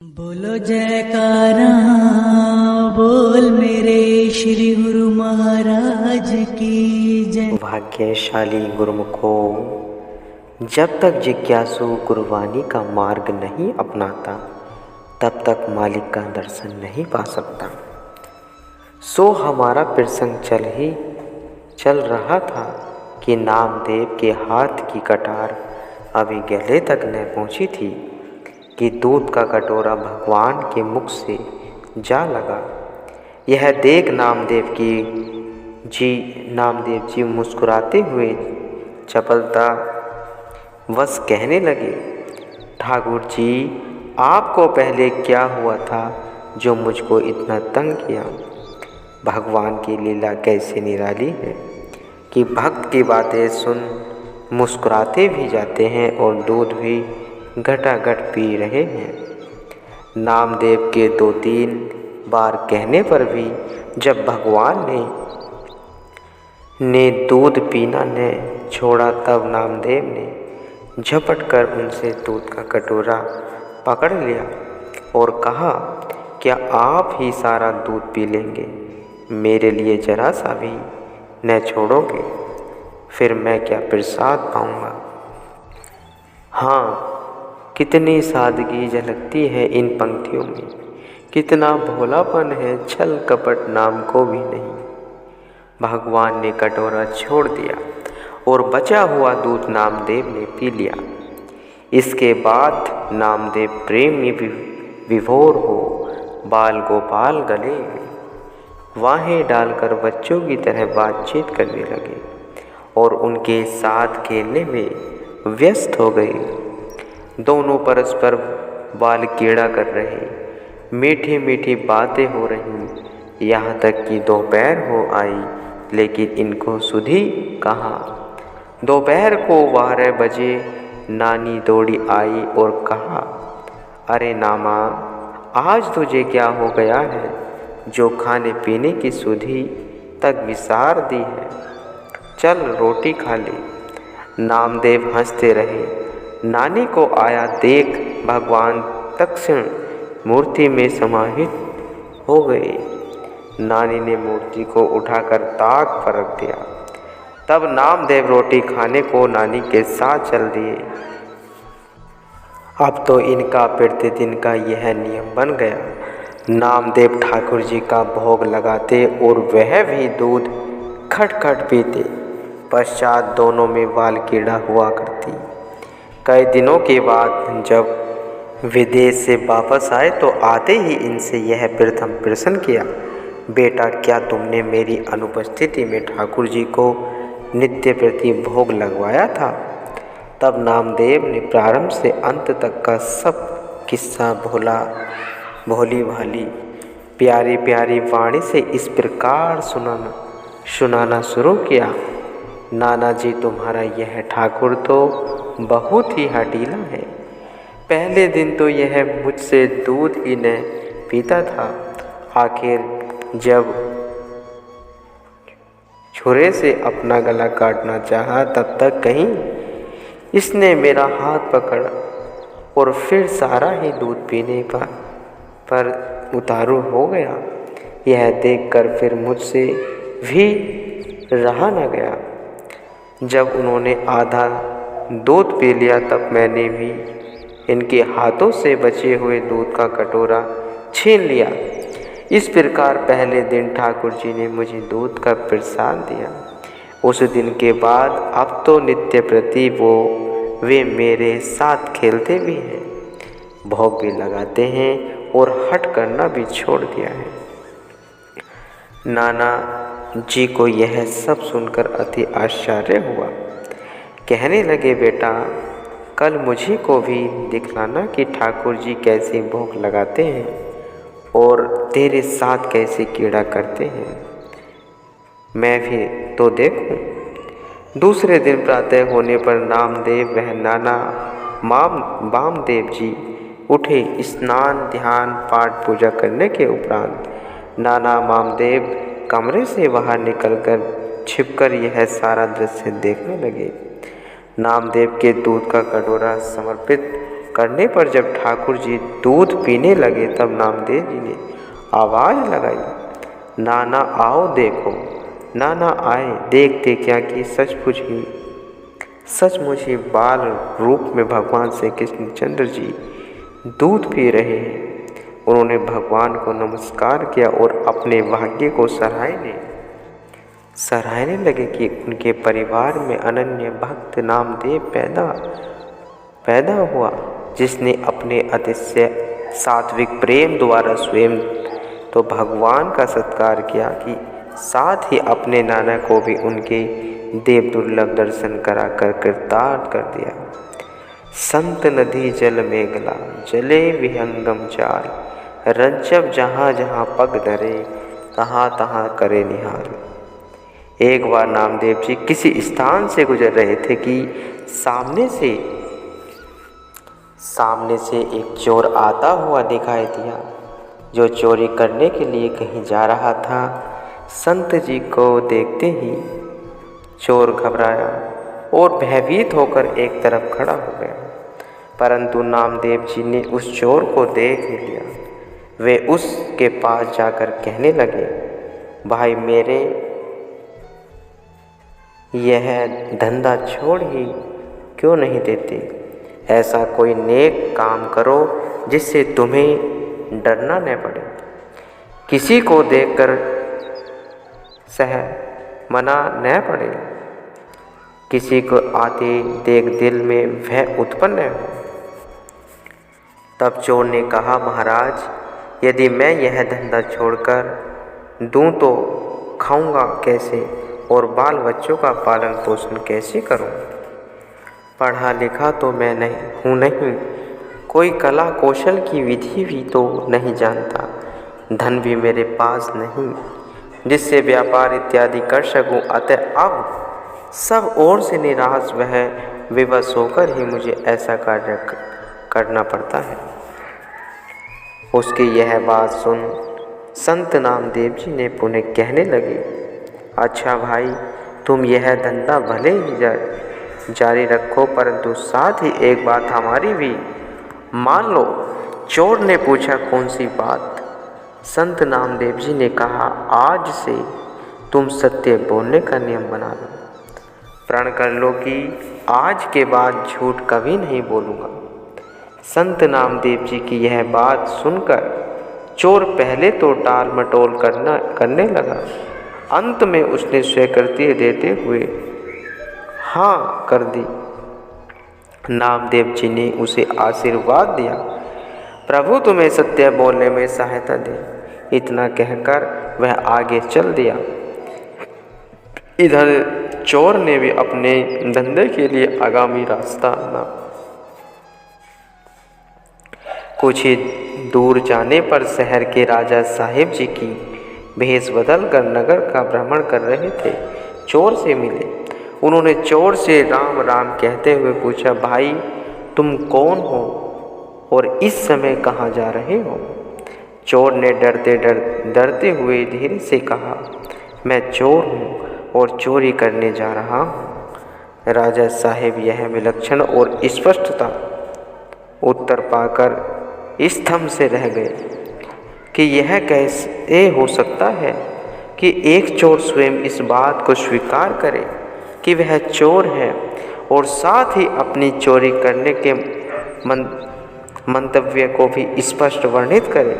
बोलो जयकारा, बोल मेरे श्री गुरु महाराज की जय। भाग्यशाली गुरुमुखो, जब तक जिज्ञासु गुरुवाणी का मार्ग नहीं अपनाता तब तक मालिक का दर्शन नहीं पा सकता। सो हमारा प्रसंग चल रहा था कि नामदेव के हाथ की कटार अभी गले तक न पहुंची थी कि दूध का कटोरा भगवान के मुख से जा लगा। यह देख नामदेव जी मुस्कुराते हुए चपलता वश कहने लगे, ठाकुर जी, आपको पहले क्या हुआ था जो मुझको इतना तंग किया? भगवान की लीला कैसे निराली है कि भक्त की बातें सुन मुस्कुराते भी जाते हैं और दूध भी घटाघट पी रहे हैं। नामदेव के 2-3 बार कहने पर भी जब भगवान ने दूध पीना न छोड़ा तब नामदेव ने झपट कर उनसे दूध का कटोरा पकड़ लिया और कहा, क्या आप ही सारा दूध पी लेंगे? मेरे लिए जरा सा भी न छोड़ोगे? फिर मैं क्या प्रसाद पाऊंगा? हाँ, कितनी सादगी झलकती है इन पंक्तियों में, कितना भोलापन है, छल कपट नाम को भी नहीं। भगवान ने कटोरा छोड़ दिया और बचा हुआ दूध नामदेव ने पी लिया। इसके बाद नामदेव प्रेम में विभोर हो बाल गोपाल गले वाहें डालकर बच्चों की तरह बातचीत करने लगे और उनके साथ खेलने में व्यस्त हो गए। दोनों परस्पर बाल कीड़ा कर रहे, मीठी मीठी बातें हो रही, यहाँ तक कि दोपहर हो आई, लेकिन इनको सुधी कहाँ। दोपहर को 12 बजे नानी दौड़ी आई और कहा, अरे नामा, आज तुझे क्या हो गया है जो खाने पीने की सुधी तक विसार दी है? चल रोटी खा ले। नामदेव हंसते रहे। नानी को आया देख भगवान तत्क्षण मूर्ति में समाहित हो गए। नानी ने मूर्ति को उठाकर ताक पर रख दिया। तब नामदेव रोटी खाने को नानी के साथ चल दिए। अब तो इनका प्रतिदिन का यह नियम बन गया। नामदेव ठाकुर जी का भोग लगाते और वह भी दूध खटखट पीते। पश्चात दोनों में बाल कीड़ा हुआ करती। कई दिनों के बाद जब विदेश से वापस आए तो आते ही इनसे यह प्रथम प्रश्न किया, बेटा, क्या तुमने मेरी अनुपस्थिति में ठाकुर जी को नित्य प्रति भोग लगवाया था? तब नामदेव ने प्रारंभ से अंत तक का सब किस्सा भोली भाली प्यारी प्यारी वाणी से इस प्रकार सुनाना शुरू किया। नाना जी, तुम्हारा यह ठाकुर तो बहुत ही हठीला है। पहले दिन तो यह मुझसे दूध ही न पीता था। आखिर जब छुरे से अपना गला काटना चाहा तब तक कहीं इसने मेरा हाथ पकड़ और फिर सारा ही दूध पीने पर उतारू हो गया। यह देखकर फिर मुझसे भी रहा न गया। जब उन्होंने आधा दूध पी लिया तब मैंने भी इनके हाथों से बचे हुए दूध का कटोरा छीन लिया। इस प्रकार पहले दिन ठाकुर जी ने मुझे दूध का प्रसाद दिया। उस दिन के बाद अब तो नित्य प्रति वे मेरे साथ खेलते भी हैं, भोग भी लगाते हैं और हट करना भी छोड़ दिया है। नाना जी को यह सब सुनकर अति आश्चर्य हुआ। कहने लगे, बेटा, कल मुझे को भी दिखलाना कि ठाकुर जी कैसे भोग लगाते हैं और तेरे साथ कैसे कीड़ा करते हैं, मैं भी तो देखूं। दूसरे दिन प्रातः होने पर नामदेव वह नाना वामदेव जी उठे। स्नान ध्यान पाठ पूजा करने के उपरांत नाना वामदेव कमरे से बाहर निकलकर छिपकर यह सारा दृश्य देखने लगे। नामदेव के दूध का कटोरा समर्पित करने पर जब ठाकुर जी दूध पीने लगे तब नामदेव जी ने आवाज़ लगाई, नाना आओ देखो। नाना आए, देखते क्या कि सचमुच ही बाल रूप में भगवान श्री कृष्णचंद्र जी दूध पी रहे हैं। उन्होंने भगवान को नमस्कार किया और अपने भाग्य को सराहने लगे कि उनके परिवार में अनन्य भक्त नामदेव पैदा हुआ, जिसने अपने अतिशय सात्विक प्रेम द्वारा स्वयं तो भगवान का सत्कार किया कि साथ ही अपने नाना को भी उनके देव दुर्लभ दर्शन कराकर कृतार्थ कर दिया। संत नदी जल मेघला, जले विहंगम चाल, रंचब जहाँ जहाँ पग धरे, तहाँ तहाँ करे निहाल। एक बार नामदेव जी किसी स्थान से गुजर रहे थे कि सामने से एक चोर आता हुआ दिखाई दिया, जो चोरी करने के लिए कहीं जा रहा था। संत जी को देखते ही चोर घबराया और भयभीत होकर एक तरफ खड़ा हो गया, परंतु नामदेव जी ने उस चोर को देख लिया। वे उसके पास जाकर कहने लगे, भाई मेरे यह धंधा छोड़ ही क्यों नहीं देते? ऐसा कोई नेक काम करो जिससे तुम्हें डरना न पड़े, किसी को देखकर मना न पड़े, किसी को आते देख दिल में भय उत्पन्न हो। तब चोर ने कहा, महाराज यदि मैं यह धंधा छोड़कर दूं तो खाऊंगा कैसे और बाल बच्चों का पालन पोषण कैसे करूं? पढ़ा लिखा तो मैं नहीं, कोई कला कौशल की विधि भी तो नहीं जानता, धन भी मेरे पास नहीं जिससे व्यापार इत्यादि कर सकूं। अतः अब सब ओर से निराश वह विवश होकर ही मुझे ऐसा कार्य करना पड़ता है। उसकी यह बात सुन संत नामदेव जी ने पुनः कहने लगे, अच्छा भाई तुम यह धंधा भले ही जारी रखो, परंतु साथ ही एक बात हमारी भी मान लो। चोर ने पूछा, कौन सी बात? संत नामदेव जी ने कहा, आज से तुम सत्य बोलने का नियम बना लो, प्रण कर लो कि आज के बाद झूठ कभी नहीं बोलूँगा। संत नामदेव जी की यह बात सुनकर चोर पहले तो टाल मटोल करने लगा, अंत में उसने स्वीकृति देते हुए हाँ कर दी। नामदेव जी ने उसे आशीर्वाद दिया, प्रभु तुम्हें सत्य बोलने में सहायता दे। इतना कहकर वह आगे चल दिया। इधर चोर ने भी अपने धंधे के लिए आगामी रास्ता ना। कुछ ही दूर जाने पर शहर के राजा साहिब जी की भेष बदल कर नगर का भ्रमण कर रहे थे, चोर से मिले। उन्होंने चोर से राम राम कहते हुए पूछा, भाई तुम कौन हो और इस समय कहाँ जा रहे हो? चोर ने डरते हुए धीरे से कहा, मैं चोर हूँ और चोरी करने जा रहा हूँ। राजा साहिब यह विलक्षण और स्पष्टता उत्तर पाकर स्तंभ से रह गए कि यह कैसे हो सकता है कि एक चोर स्वयं इस बात को स्वीकार करे कि वह चोर है और साथ ही अपनी चोरी करने के मंतव्य को भी स्पष्ट वर्णित करे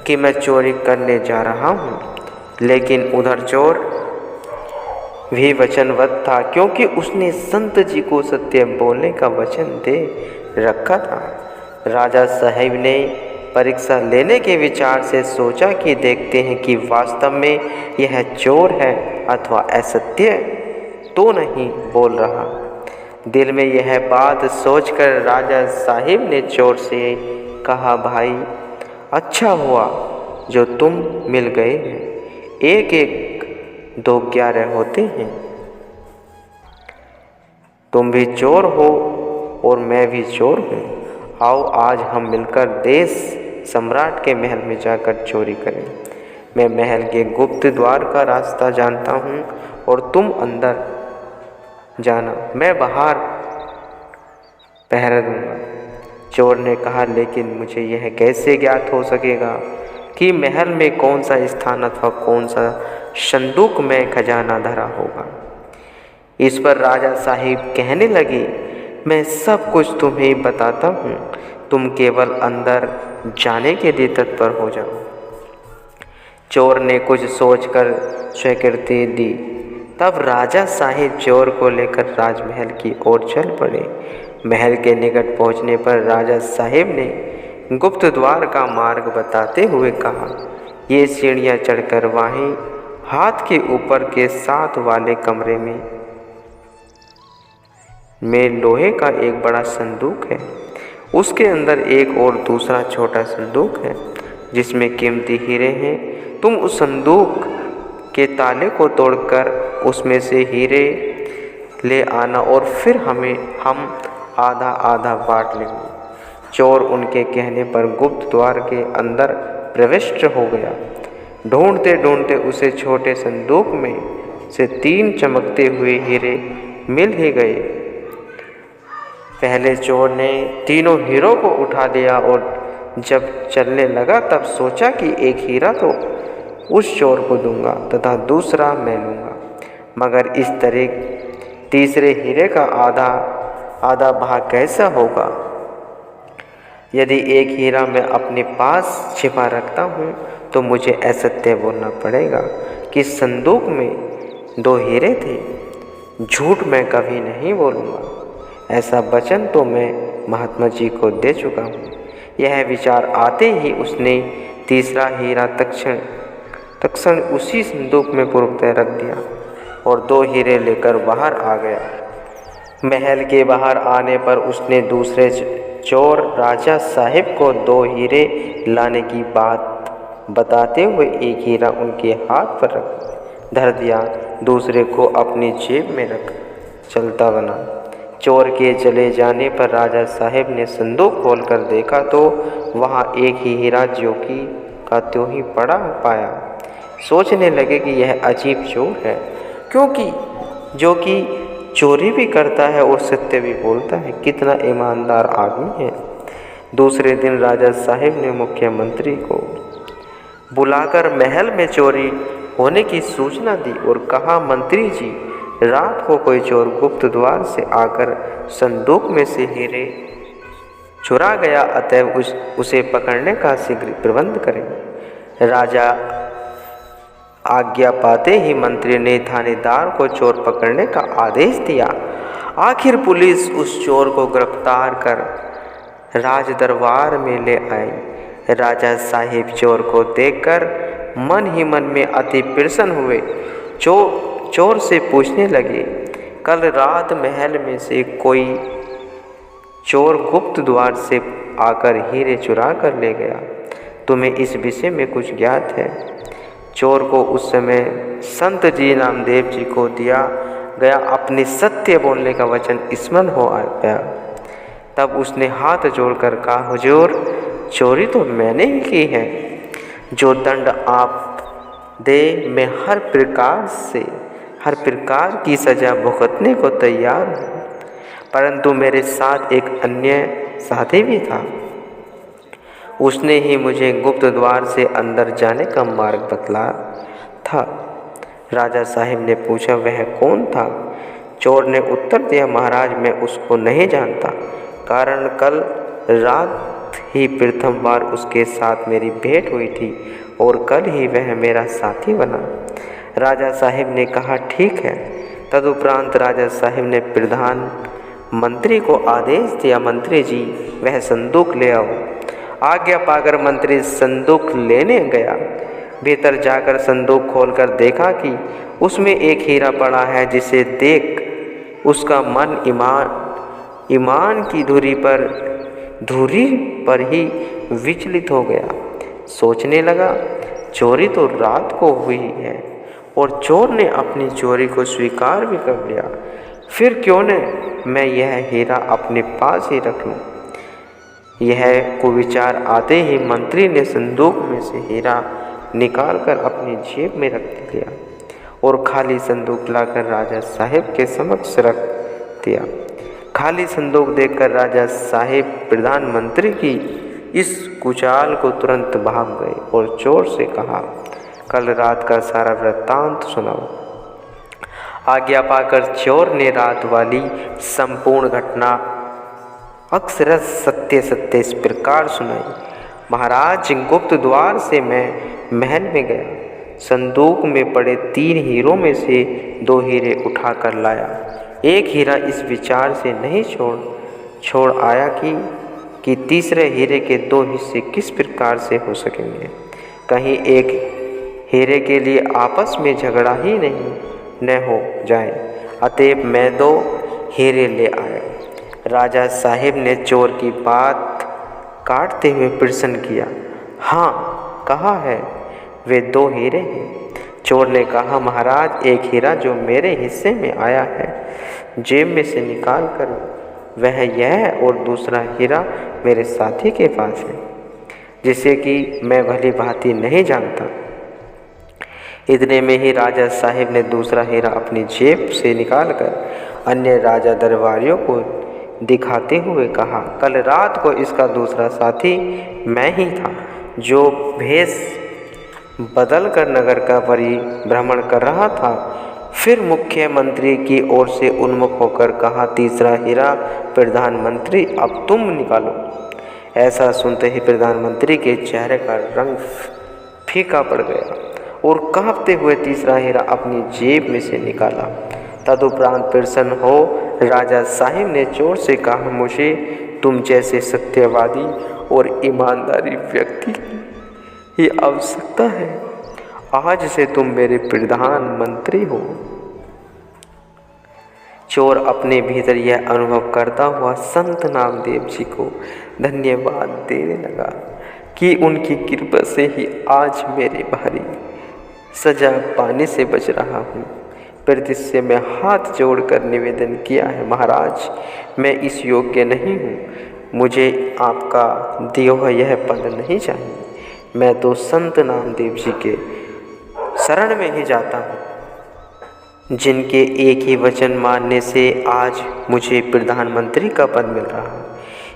कि मैं चोरी करने जा रहा हूँ। लेकिन उधर चोर भी वचनबद्ध था, क्योंकि उसने संत जी को सत्य बोलने का वचन दे रखा था। राजा साहिब ने परीक्षा लेने के विचार से सोचा कि देखते हैं कि वास्तव में यह चोर है अथवा असत्य तो नहीं बोल रहा। दिल में यह बात सोचकर राजा साहिब ने चोर से कहा, भाई अच्छा हुआ जो तुम मिल गए हैं, एक एक 2 11 होते हैं। तुम भी चोर हो और मैं भी चोर हूँ। आओ आज हम मिलकर देश सम्राट के महल में जाकर चोरी करें। मैं महल के गुप्त द्वार का रास्ता जानता हूँ और तुम अंदर जाना, मैं बाहर पहरा दूंगा। चोर ने कहा, लेकिन मुझे यह कैसे ज्ञात हो सकेगा कि महल में कौन सा स्थान अथवा कौन सा संदूक में खजाना धरा होगा। इस पर राजा साहिब कहने लगे, मैं सब कुछ तुम्हें बताता हूँ, तुम केवल अंदर जाने के लिए तत्पर हो जाओ। चोर ने कुछ सोचकर स्वीकृति दी। तब राजा साहिब चोर को लेकर राजमहल की ओर चल पड़े। महल के निकट पहुंचने पर राजा साहिब ने गुप्त द्वार का मार्ग बताते हुए कहा, ये सीढ़ियाँ चढ़कर वहीं हाथ के ऊपर के 7 वाले कमरे में लोहे का एक बड़ा संदूक है। उसके अंदर एक और दूसरा छोटा संदूक है जिसमें कीमती हीरे हैं। तुम उस संदूक के ताले को तोड़कर उसमें से हीरे ले आना और फिर हम आधा आधा बांट लेंगे। चोर उनके कहने पर गुप्त द्वार के अंदर प्रविष्ट हो गया। ढूंढते ढूंढते उसे छोटे संदूक में से 3 चमकते हुए हीरे मिल ही गए। पहले चोर ने तीनों हीरों को उठा लिया और जब चलने लगा तब सोचा कि एक हीरा तो उस चोर को दूंगा तथा दूसरा मैं लूँगा, मगर इस तरह तीसरे हीरे का आधा भाग कैसा होगा। यदि एक हीरा मैं अपने पास छिपा रखता हूँ तो मुझे असत्य बोलना पड़ेगा कि संदूक में 2 हीरे थे। झूठ मैं कभी नहीं बोलूँगा, ऐसा वचन तो मैं महात्मा जी को दे चुका हूँ। यह विचार आते ही उसने तीसरा हीरा तत्क्षण उसी संदूक में पूर्वतः रख दिया और 2 हीरे लेकर बाहर आ गया। महल के बाहर आने पर उसने दूसरे चोर राजा साहिब को 2 हीरे लाने की बात बताते हुए एक हीरा उनके हाथ पर धर दिया, दूसरे को अपनी जेब में रख चलता बना। चोर के चले जाने पर राजा साहिब ने संदूक खोलकर देखा तो वहाँ एक ही हीरा जो ही पड़ा पाया। सोचने लगे कि यह अजीब चोर है, क्योंकि जो कि चोरी भी करता है और सत्य भी बोलता है। कितना ईमानदार आदमी है। दूसरे दिन राजा साहिब ने मुख्यमंत्री को बुलाकर महल में चोरी होने की सूचना दी और कहा, मंत्री जी, रात को कोई चोर गुप्त द्वार से आकर संदूक में से हीरे चुरा गया, अतएव उसे पकड़ने का शीघ्र प्रबंध करें। राजा आज्ञा पाते ही मंत्री ने थानेदार को चोर पकड़ने का आदेश दिया। आखिर पुलिस उस चोर को गिरफ्तार कर राज दरबार में ले आई। राजा साहिब चोर को देखकर मन ही मन में अति प्रसन्न हुए। चोर से पूछने लगे, कल रात महल में से कोई चोर गुप्त द्वार से आकर हीरे चुरा कर ले गया, तुम्हें इस विषय में कुछ ज्ञात है? चोर को उस समय संत जी नामदेव जी को दिया गया अपने सत्य बोलने का वचन स्मरण हो गया। तब उसने हाथ जोड़कर कहा, हुजूर, चोरी तो मैंने ही की है। जो दंड आप दे मैं हर प्रकार की सजा भुगतने को तैयार हूँ, परंतु मेरे साथ एक अन्य साथी भी था। उसने ही मुझे गुप्त द्वार से अंदर जाने का मार्ग बतलाया था। राजा साहिब ने पूछा, वह कौन था? चोर ने उत्तर दिया, महाराज, मैं उसको नहीं जानता, कारण कल रात ही प्रथम बार उसके साथ मेरी भेंट हुई थी और कल ही वह मेरा साथी बना। राजा साहिब ने कहा, ठीक है। तदुपरांत राजा साहिब ने प्रधान मंत्री को आदेश दिया, मंत्री जी, वह संदूक ले आओ। आज्ञा पाकर मंत्री संदूक लेने गया। भीतर जाकर संदूक खोलकर देखा कि उसमें एक हीरा पड़ा है, जिसे देख उसका मन ईमान की धुरी पर ही विचलित हो गया। सोचने लगा, चोरी तो रात को हुई है और चोर ने अपनी चोरी को स्वीकार भी कर लिया, फिर क्यों न मैं यह हीरा अपने पास ही रख लूं। यह कुविचार आते ही मंत्री ने संदूक में से हीरा निकालकर अपनी जेब में रख लिया और खाली संदूक लाकर राजा साहिब के समक्ष रख दिया। खाली संदूक देखकर राजा साहेब प्रधानमंत्री की इस कुचाल को तुरंत भाग गए और चोर से कहा, कल रात का सारा वृत्तांत सुनाओ। आज्ञा पाकर चोर ने रात वाली संपूर्ण घटना अक्षरशः सत्य सत्य इस प्रकार सुनाई। महाराज, गुप्त द्वार से मैं महल में गया, संदूक में पड़े 3 हीरों में से 2 हीरे उठाकर लाया। एक हीरा इस विचार से नहीं छोड़ आया कि तीसरे हीरे के 2 हिस्से किस प्रकार से हो सकेंगे, कहीं एक हीरे के लिए आपस में झगड़ा ही न हो जाए। अतएव मैं 2 हीरे ले आया। राजा साहेब ने चोर की बात काटते हुए प्रश्न किया, हाँ, कहाँ है वे 2 हीरे हैं? चोर ने कहा, महाराज, एक हीरा जो मेरे हिस्से में आया है जेब में से निकाल कर वह यह है, और दूसरा हीरा मेरे साथी के पास है जिसे कि मैं भली भांति नहीं जानता। इतने में ही राजा साहेब ने दूसरा हीरा अपनी जेब से निकालकर अन्य राजा दरबारियों को दिखाते हुए कहा, कल रात को इसका दूसरा साथी मैं ही था, जो भेष बदल कर नगर का परिभ्रमण कर रहा था। फिर मुख्यमंत्री की ओर से उन्मुख होकर कहा, तीसरा हीरा प्रधानमंत्री, अब तुम निकालो। ऐसा सुनते ही प्रधानमंत्री के चेहरे का रंग फीका पड़ गया और कांपते हुए तीसरा हीरा अपनी जेब में से निकाला। तदुपरांत प्रसन्न हो राजा साहिब ने चोर से कहा, मुझे तुम जैसे सत्यवादी और ईमानदारी व्यक्ति की आवश्यकता है। आज से तुम मेरे प्रधानमंत्री हो। चोर अपने भीतर यह अनुभव करता हुआ संत नामदेव जी को धन्यवाद देने लगा कि उनकी कृपा से ही आज मेरे भारी सजा पाने से बच रहा हूँ। फिर इससे मैं हाथ जोड़कर निवेदन किया है, महाराज, मैं इस योग्य नहीं हूँ, मुझे आपका दिया हुआ यह पद नहीं चाहिए। मैं तो संत नामदेव जी के शरण में ही जाता हूँ, जिनके एक ही वचन मानने से आज मुझे प्रधानमंत्री का पद मिल रहा है।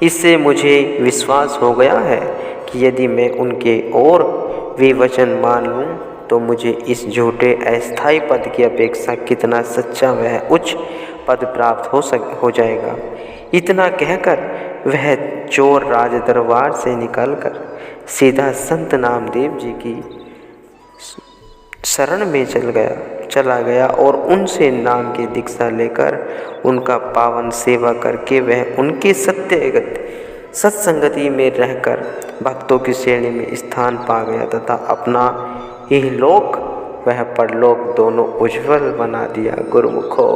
इससे मुझे विश्वास हो गया है कि यदि मैं उनके और भी वचन मान लूँ तो मुझे इस झूठे अस्थायी पद की अपेक्षा कितना सच्चा वह उच्च पद प्राप्त हो जाएगा। इतना कहकर वह चोर राज दरबार से निकलकर सीधा संत नामदेव जी की शरण में चला गया और उनसे नाम की दीक्षा लेकर उनका पावन सेवा करके वह उनकी सत्संगति में रहकर भक्तों की श्रेणी में स्थान पा गया तथा अपना इहलोक वह परलोक दोनों उज्जवल बना दिया। गुरुमुखो।